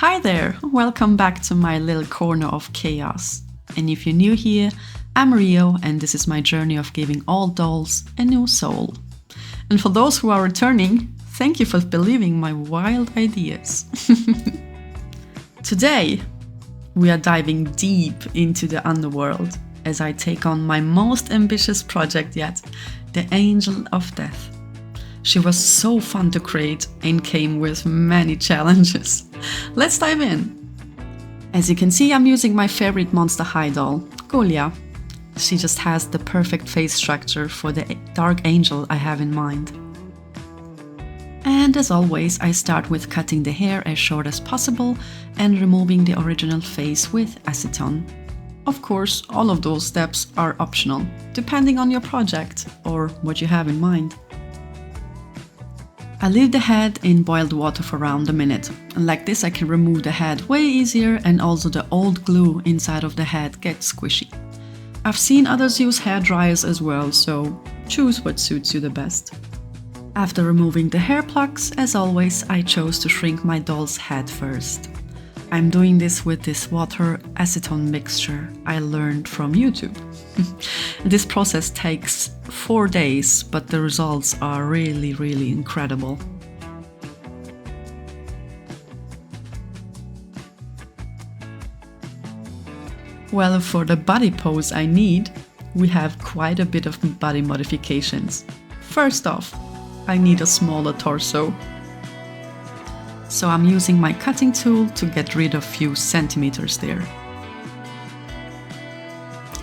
Hi there, welcome back to my little corner of chaos. And if you're new here, I'm Rio and this is my journey of giving all dolls a new soul. And for those who are returning, thank you for believing my wild ideas. Today, we are diving deep into the underworld as I take on my most ambitious project yet, the Angel of Death. She was so fun to create and came with many challenges. Let's dive in. As you can see, I'm using my favorite monsterhigh doll, Golia. She just has the perfect face structure for the dark angel I have in mind. And as always, I start with cutting the hair as short as possible and removing the original face with Aceton. Of course, all of those steps are optional, depending on your project or what you have in mind. I leave the head in boiled water for around a minute, and like this I can remove the head way easier and also the old glue inside of the head gets squishy. I've seen others use hair dryers as well, so choose what suits you the best. After removing the hair plugs, as always, I chose to shrink my doll's head first. I'm doing this with this water Aceton mixture I learned from YouTube. This process takes 4 days, but the results are really incredible. Well, for the body pose I need, we have quite a bit of body modifications. First off, I need a smaller torso. So I'm using my cutting tool to get rid of a few centimeters there.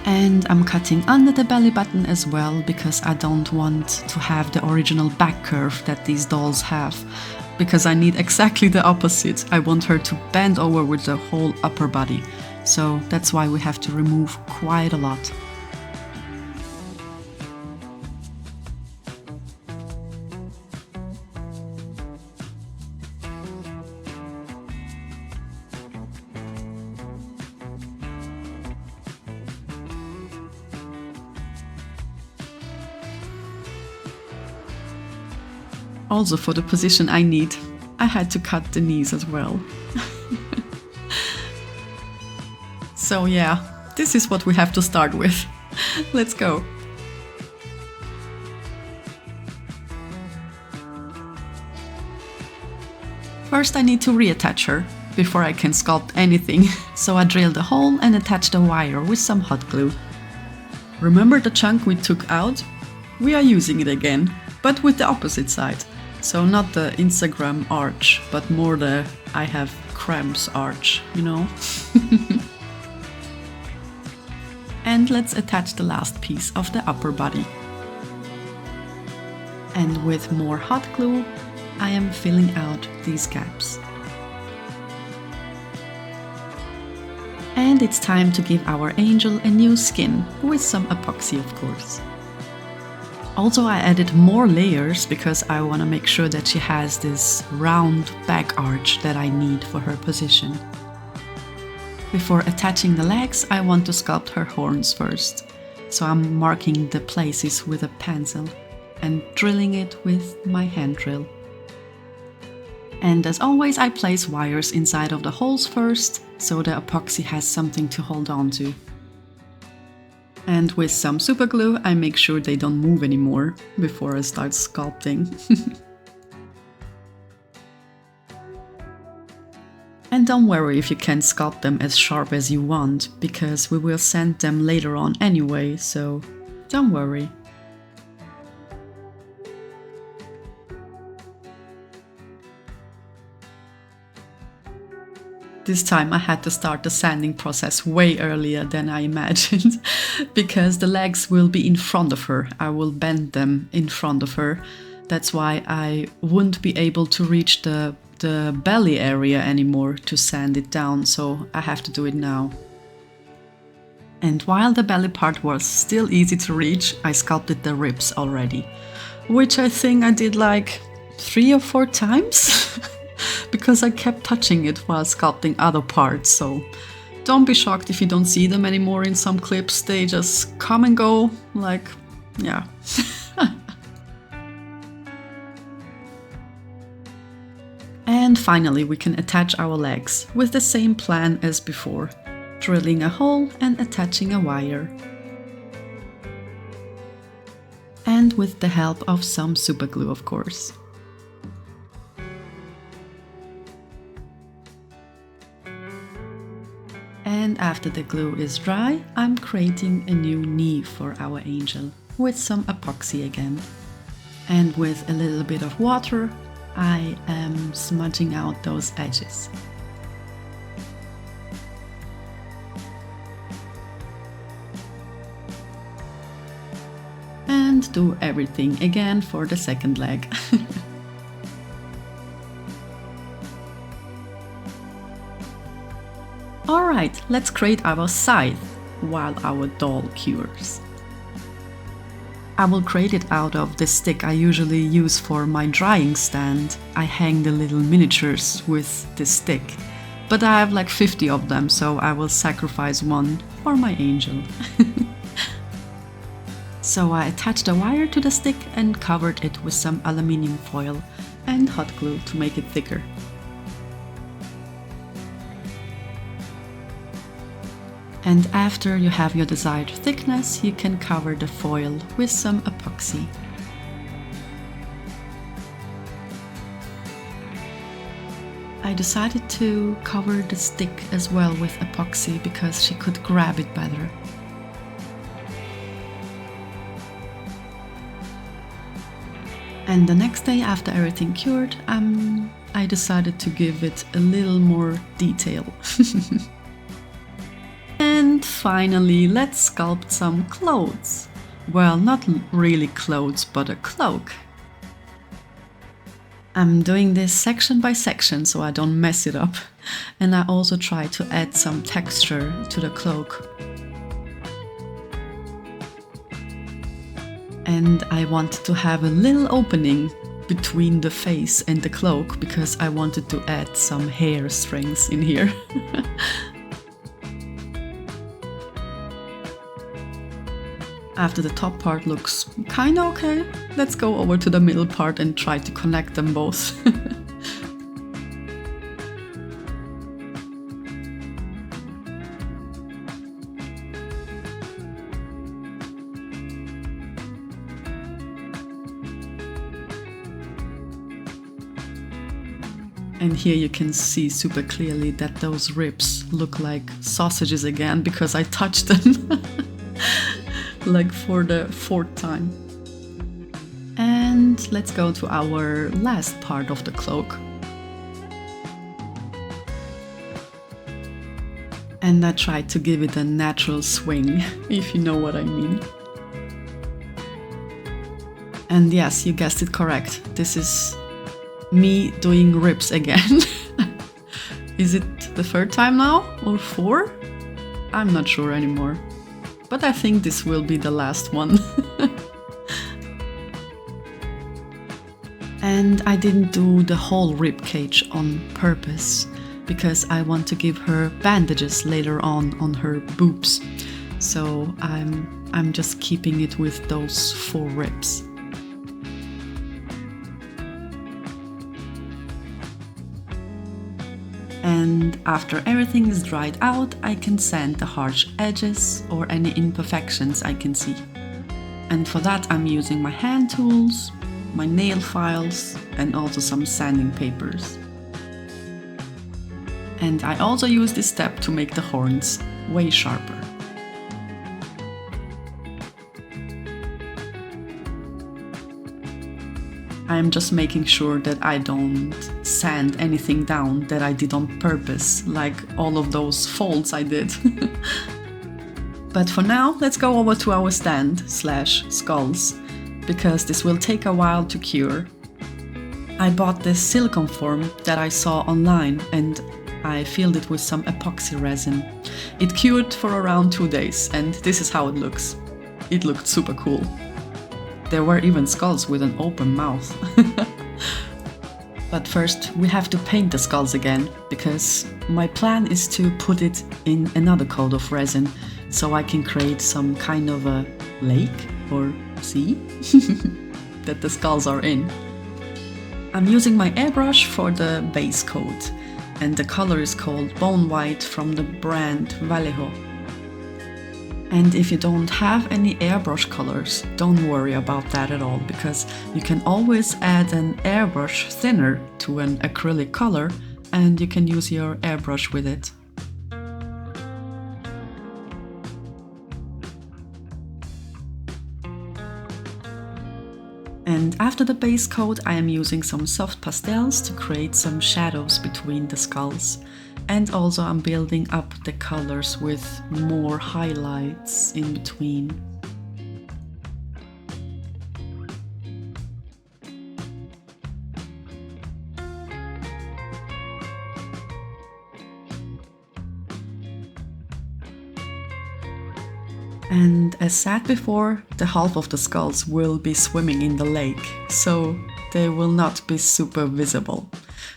And I'm cutting under the belly button as well, because I don't want to have the original back curve that these dolls have, because I need exactly the opposite. I want her to bend over with the whole upper body. So that's why we have to remove quite a lot. Also, for the position I need, I had to cut the knees as well. So yeah, this is what we have to start with. Let's go. First I need to reattach her before I can sculpt anything. So I drilled a hole and attached a wire with some hot glue. Remember the chunk we took out? We are using it again, but with the opposite side. So not the Instagram arch, but more the I have cramps arch, you know? And let's attach the last piece of the upper body. And with more hot glue, I am filling out these gaps. And it's time to give our angel a new skin, with some epoxy of course. Also, I added more layers because I want to make sure that she has this round back arch that I need for her position. Before attaching the legs, I want to sculpt her horns first. So I'm marking the places with a pencil and drilling it with my hand drill. And as always, I place wires inside of the holes first, so the epoxy has something to hold on to. And with some superglue, I make sure they don't move anymore before I start sculpting. And don't worry if you can't sculpt them as sharp as you want, because we will sand them later on anyway, so don't worry. This time I had to start the sanding process way earlier than I imagined, because the legs will be in front of her. I will bend them in front of her. That's why I wouldn't be able to reach the belly area anymore to sand it down, so I have to do it now. And while the belly part was still easy to reach, I sculpted the ribs already, which I think I did like 3 or 4 times. Because I kept touching it while sculpting other parts, so don't be shocked if you don't see them anymore in some clips. They just come and go, like, yeah. And finally we can attach our legs with the same plan as before, drilling a hole and attaching a wire. And with the help of some superglue, of course. And after the glue is dry, I'm creating a new knee for our angel with some epoxy again. And with a little bit of water, I am smudging out those edges. And do everything again for the second leg. Alright, let's create our scythe while our doll cures. I will create it out of the stick I usually use for my drying stand. I hang the little miniatures with this stick, but I have like 50 of them, so I will sacrifice one for my angel. So I attached a wire to the stick and covered it with some aluminium foil and hot glue to make it thicker. And after you have your desired thickness, you can cover the foil with some epoxy. I decided to cover the stick as well with epoxy because she could grab it better. And the next day after everything cured, I decided to give it a little more detail. And finally, let's sculpt some clothes. Well, not really clothes, but a cloak. I'm doing this section by section so I don't mess it up. And I also try to add some texture to the cloak. And I wanted to have a little opening between the face and the cloak because I wanted to add some hair strings in here. After the top part looks kinda okay, let's go over to the middle part and try to connect them both. And here you can see super clearly that those ribs look like sausages again because I touched them. Like for the 4th time. And let's go to our last part of the cloak. And I tried to give it a natural swing, if you know what I mean. And yes, you guessed it correct. This is me doing ribs again. Is it the 3rd time now or 4? I'm not sure anymore. But I think this will be the last one. And I didn't do the whole rib cage on purpose because I want to give her bandages later on her boobs. So I'm just keeping it with those 4 ribs. And after everything is dried out, I can sand the harsh edges or any imperfections I can see. And for that I'm using my hand tools, my nail files and also some sanding papers. And I also use this step to make the horns way sharper. I'm just making sure that I don't sand anything down that I did on purpose, like all of those folds I did. But for now, let's go over to our stand/skulls, because this will take a while to cure. I bought this silicone form that I saw online and I filled it with some epoxy resin. It cured for around 2 days and this is how it looks. It looked super cool. There were even skulls with an open mouth. But first we have to paint the skulls again, because my plan is to put it in another coat of resin so I can create some kind of a lake or sea that the skulls are in. I'm using my airbrush for the base coat, and the color is called Bone White from the brand Vallejo. And if you don't have any airbrush colors, don't worry about that at all, because you can always add an airbrush thinner to an acrylic color and you can use your airbrush with it. And after the base coat, I am using some soft pastels to create some shadows between the skulls. And also I'm building up the colors with more highlights in between. And as said before, the half of the skulls will be swimming in the lake, so they will not be super visible.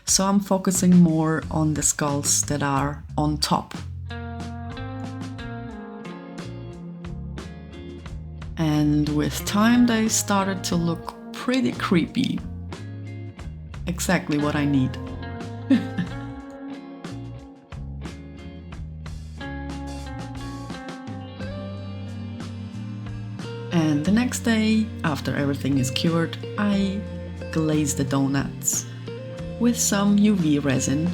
So I'm focusing more on the skulls that are on top. And with time they started to look pretty creepy. Exactly what I need. And the next day, after everything is cured, I glaze the donuts with some UV resin.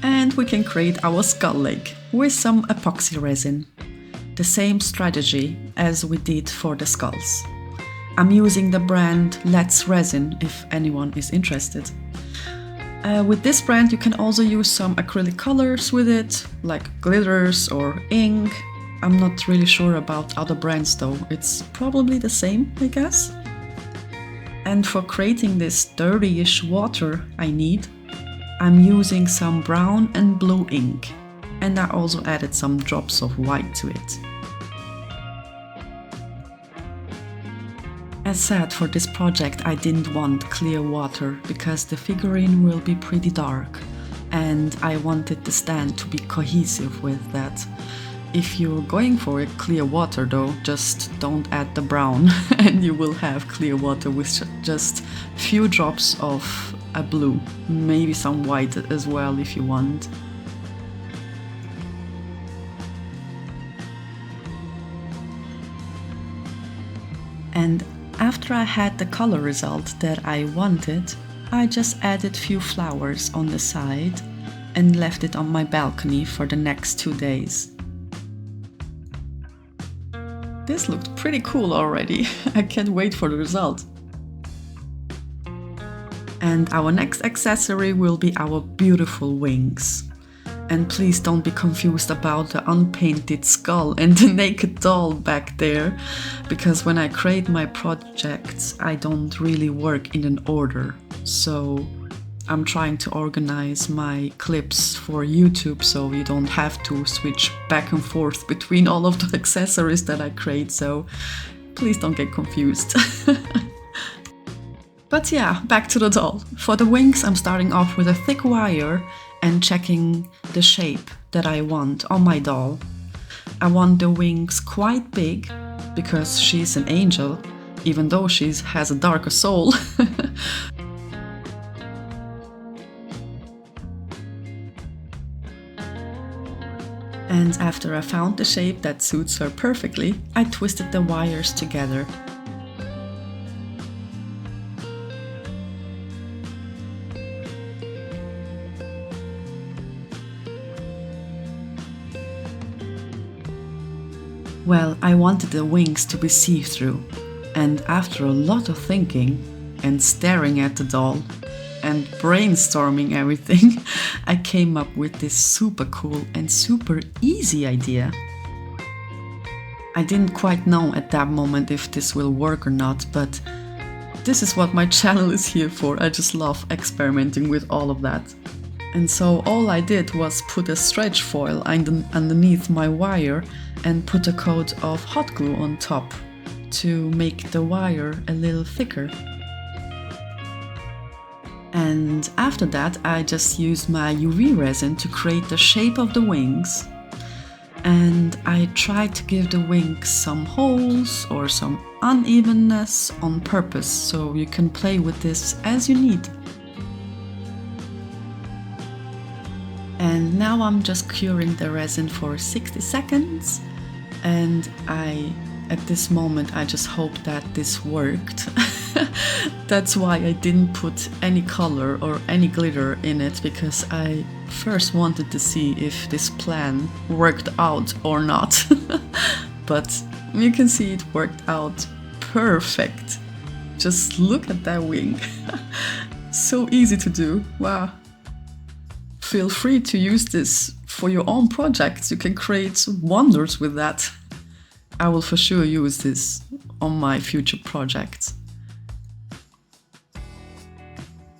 And we can create our skull lake with some epoxy resin. The same strategy as we did for the skulls. I'm using the brand Let's Resin if anyone is interested. With this brand you can also use some acrylic colors with it, like glitters or ink. I'm not really sure about other brands though, it's probably the same, I guess. And for creating this dirtyish water I'm using some brown and blue ink, and I also added some drops of white to it. As said, for this project I didn't want clear water because the figurine will be pretty dark, and I wanted the stand to be cohesive with that. If you're going for a clear water though, just don't add the brown and you will have clear water with just few drops of a blue, maybe some white as well if you want. And after I had the color result that I wanted, I just added few flowers on the side and left it on my balcony for the next 2 days. This looked pretty cool already. I can't wait for the result. And our next accessory will be our beautiful wings. And please don't be confused about the unpainted skull and the naked doll back there, because when I create my projects I don't really work in an order. So I'm trying to organize my clips for YouTube so you don't have to switch back and forth between all of the accessories that I create, so please don't get confused. But yeah, back to the doll. For the wings I'm starting off with a thick wire and checking the shape that I want on my doll. I want the wings quite big because she's an angel, even though she has a darker soul. And after I found the shape that suits her perfectly, I twisted the wires together. Well, I wanted the wings to be see-through, and after a lot of thinking and staring at the doll and brainstorming everything, I came up with this super cool and super easy idea. I didn't quite know at that moment if this will work or not, but this is what my channel is here for. I just love experimenting with all of that. And so all I did was put a stretch foil underneath my wire and put a coat of hot glue on top to make the wire a little thicker. And after that I just used my UV resin to create the shape of the wings. And I tried to give the wing some holes or some unevenness on purpose, so you can play with this as you need. And now I'm just curing the resin for 60 seconds, and at this moment I just hope that this worked. That's why I didn't put any color or any glitter in it, because I first wanted to see if this plan worked out or not. But you can see it worked out perfect. Just look at that wing. So easy to do. Wow. Feel free to use this for your own projects. You can create wonders with that. I will for sure use this on my future projects.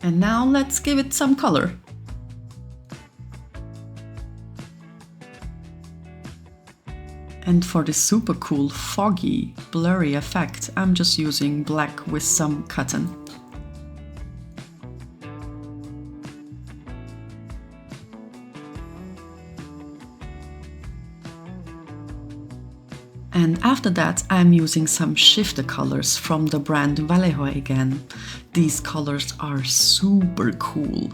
And now let's give it some color. And for this super cool foggy, blurry effect, I'm just using black with some cotton. And after that, I'm using some shifter colors from the brand Vallejo again. These colors are super cool.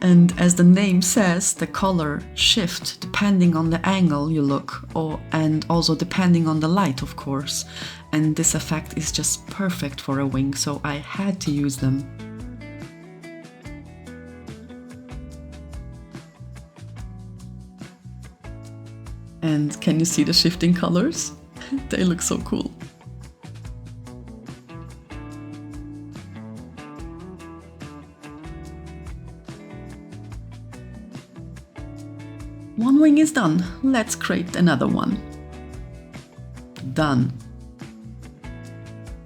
And as the name says, the color shift depending on the angle you look, and also depending on the light, of course. And this effect is just perfect for a wing, so I had to use them. And can you see the shifting colors? They look so cool. One wing is done. Let's create another one. Done.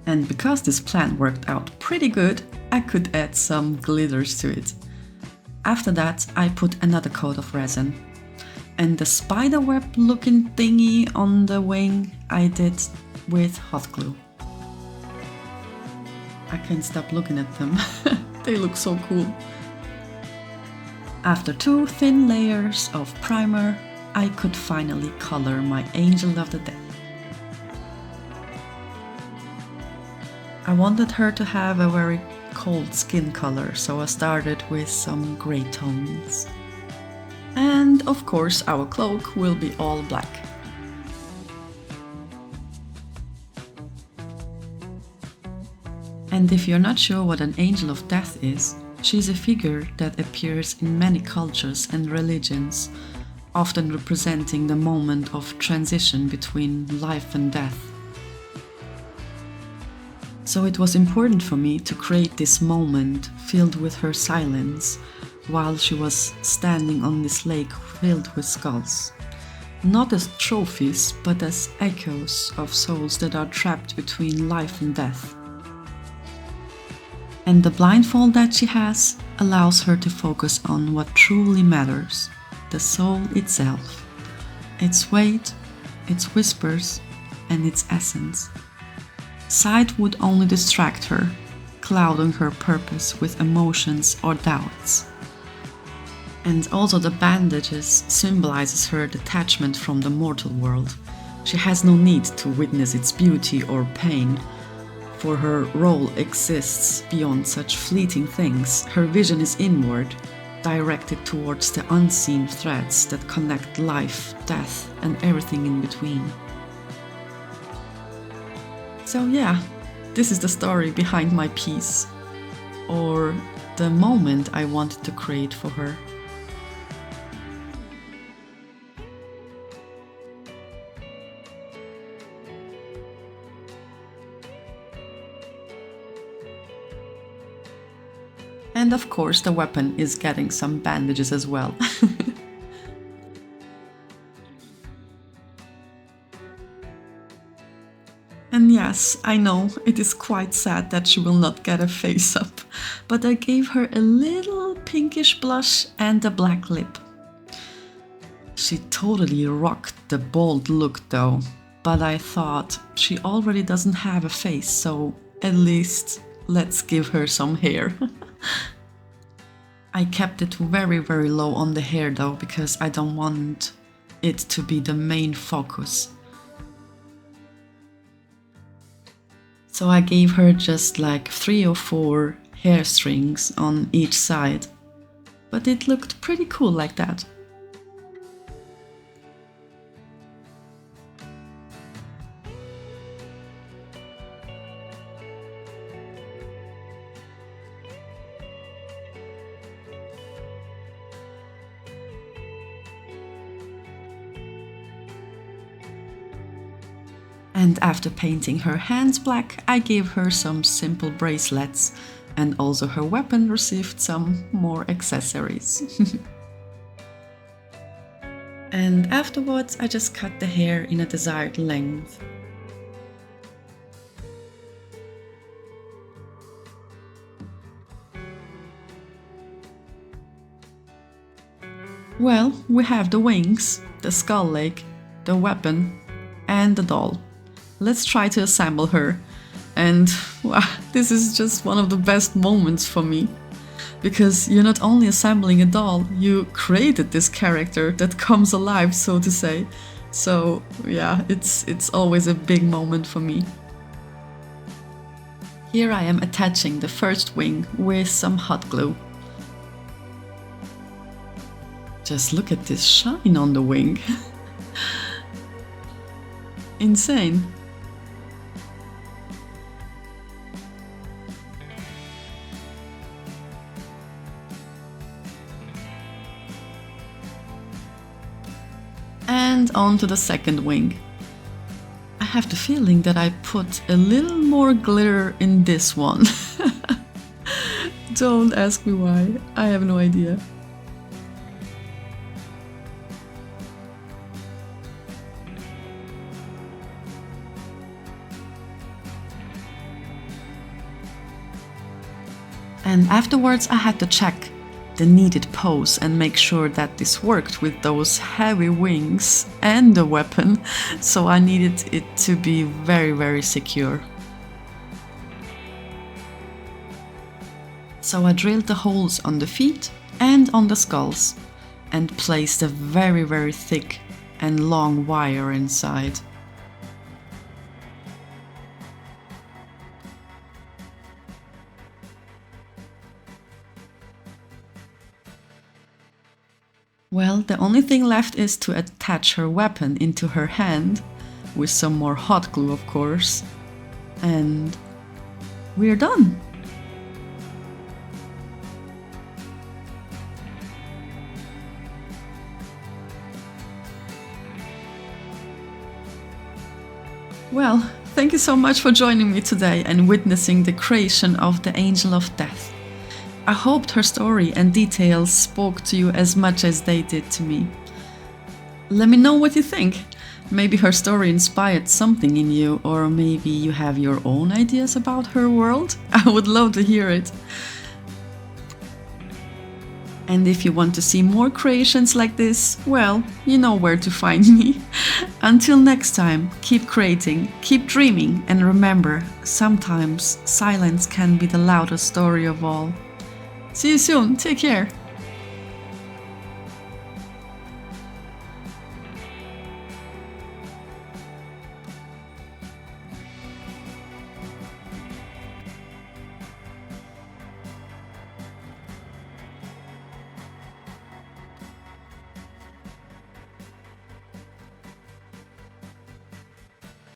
And because this plan worked out pretty good, I could add some glitters to it. After that, I put another coat of resin. And the spiderweb looking thingy on the wing I did with hot glue. I can't stop looking at them. They look so cool. After 2 thin layers of primer, I could finally color my angel of the death. I wanted her to have a very cold skin color, so I started with some gray tones. And of course our cloak will be all black. And if you're not sure what an angel of death is, she's a figure that appears in many cultures and religions, often representing the moment of transition between life and death. So it was important for me to create this moment filled with her silence, while she was standing on this lake filled with skulls. Not as trophies, but as echoes of souls that are trapped between life and death. And the blindfold that she has allows her to focus on what truly matters, the soul itself, its weight, its whispers, and its essence. Sight would only distract her, clouding her purpose with emotions or doubts. And also the bandages symbolizes her detachment from the mortal world. She has no need to witness its beauty or pain, for her role exists beyond such fleeting things. Her vision is inward, directed towards the unseen threads that connect life, death, and everything in between. So yeah, this is the story behind my piece, or the moment I wanted to create for her. And of course the weapon is getting some bandages as well. And yes, I know, it is quite sad that she will not get a face up, but I gave her a little pinkish blush and a black lip. She totally rocked the bold look though, but I thought she already doesn't have a face, so at least let's give her some hair. I kept it very low on the hair though, because I don't want it to be the main focus. So I gave her just like 3 or 4 hair strings on each side, but it looked pretty cool like that. And after painting her hands black, I gave her some simple bracelets, and also her weapon received some more accessories. And afterwards I just cut the hair in a desired length. Well, we have the wings, the skull leg, the weapon, and the doll. Let's try to assemble her. And wow, this is just one of the best moments for me. Because you're not only assembling a doll, you created this character that comes alive, so to say. So yeah, it's always a big moment for me. Here I am attaching the first wing with some hot glue. Just look at this shine on the wing. Insane. And on to the second wing. I have the feeling that I put a little more glitter in this one. Don't ask me why, I have no idea. And afterwards I had to check the needed pose and make sure that this worked with those heavy wings and the weapon, so I needed it to be very, very secure. So I drilled the holes on the feet and on the skulls and placed a very, very thick and long wire inside. Well, the only thing left is to attach her weapon into her hand, with some more hot glue of course, and we're done! Well, thank you so much for joining me today and witnessing the creation of the Angel of Death. I hoped her story and details spoke to you as much as they did to me. Let me know what you think. Maybe her story inspired something in you, or maybe you have your own ideas about her world. I would love to hear it. And if you want to see more creations like this, well, you know where to find me. Until next time, keep creating, keep dreaming, and remember, sometimes silence can be the loudest story of all. See you soon, take care!